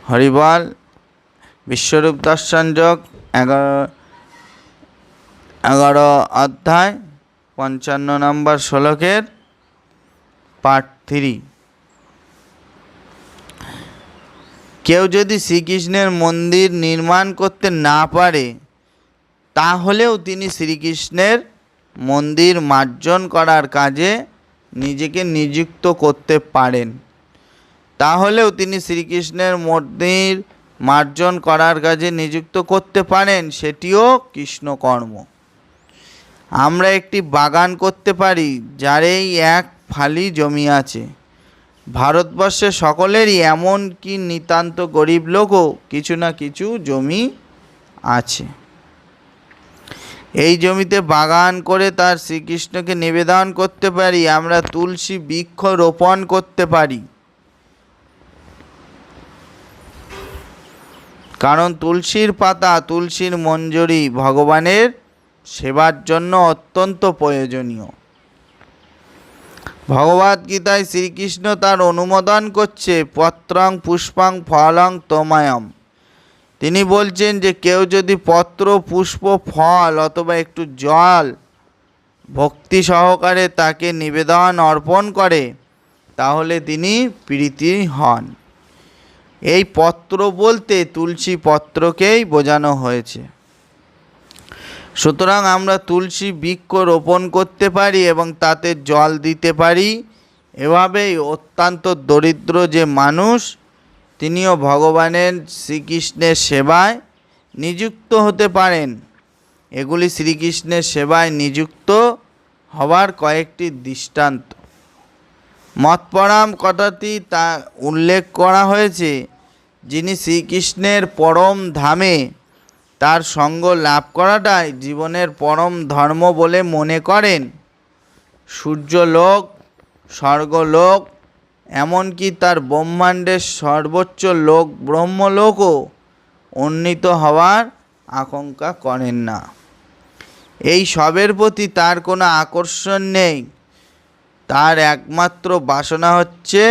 হরিবল। বিশ্বরূপ দর্শন যোগ 11 অধ্যায় 55 নম্বর শ্লোকের পার্ট 3। কেউ যদি শ্রীকৃষ্ণের মন্দির নির্মাণ করতে না পারে, তাহলেও তিনি শ্রীকৃষ্ণের মন্দির মার্জন করার কাজে নিজেকে নিযুক্ত করতে পারেন। তাহলেও তিনি শ্রীকৃষ্ণের মন্দির মার্জন করার কাজে নিযুক্ত করতে পারেন, সেটিও কৃষ্ণকর্ম। আমরা একটি বাগান করতে পারি, যার এই এক ফালি জমি আছে। ভারতবর্ষে সকলেরই, এমনকি নিতান্ত গরিব লোকও কিছু না কিছু জমি আছে। এই জমিতে বাগান করে তার শ্রীকৃষ্ণকে নিবেদন করতে পারি। আমরা তুলসী বৃক্ষ রোপণ করতে পারি, কারণ তুলসীর পাতা, তুলসীর মঞ্জরি ভগবানের সেবার জন্য অত্যন্ত প্রয়োজনীয়। ভগবদ্গীতায় শ্রীকৃষ্ণ তার অনুমোদন করছে, পত্রং পুষ্পং ফলং তোময়ম। তিনি বলছেন যে কেউ যদি পত্র, পুষ্প, ফল অথবা একটু জল ভক্তি সহকারে তাকে নিবেদন অর্পণ করে, তাহলে তিনি প্রীতি হন। এই পত্র বলতে তুলসী পত্রকেই বোঝানো হয়েছে। সুতরাং আমরা তুলসী বৃক্ষ রোপণ করতে পারি এবং তাতে জল দিতে পারি। এভাবেই অত্যন্ত দরিদ্র যে মানুষ, তিনিও ভগবানের শ্রীকৃষ্ণের সেবায় নিযুক্ত হতে পারেন। এগুলি শ্রীকৃষ্ণের সেবায় নিযুক্ত হওয়ার কয়েকটি দৃষ্টান্ত। মৎপরাম কথাটি তা উল্লেখ করা হয়েছে, যিনি শ্রীকৃষ্ণের পরম ধামে তার সঙ্গ লাভ করাটাই জীবনের পরম ধর্ম বলে মনে করেন। সূর্যলোক, স্বর্গলোক, এমনকি তার ব্রহ্মাণ্ডের সর্বোচ্চ লোক ব্রহ্মলোকও উন্নীত হওয়ার আকাঙ্ক্ষা করেন না। এই সবের প্রতি তার কোনো আকর্ষণ নেই। তার একমাত্র বাসনা হচ্ছে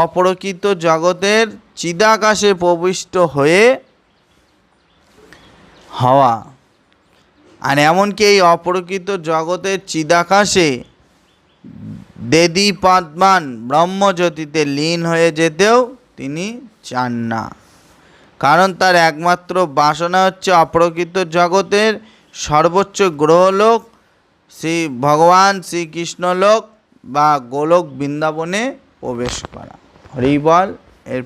অপ্রকৃত জগতের চিদাকাশে প্রবিষ্ট হওয়া। আর এমনকি এই অপ্রকৃত জগতের চিদাকাশে দেদী পদ্মান ব্রহ্মজ্যোতিতে লীন হয়ে যেতেও তিনি চান না, কারণ তার একমাত্র বাসনা হচ্ছে অপ্রকৃত জগতের সর্বোচ্চ গ্রহলোক শ্রী ভগবান শ্রীকৃষ্ণলোক বা গোলক বৃন্দাবনে প্রবেশ করা। হরিবল। এর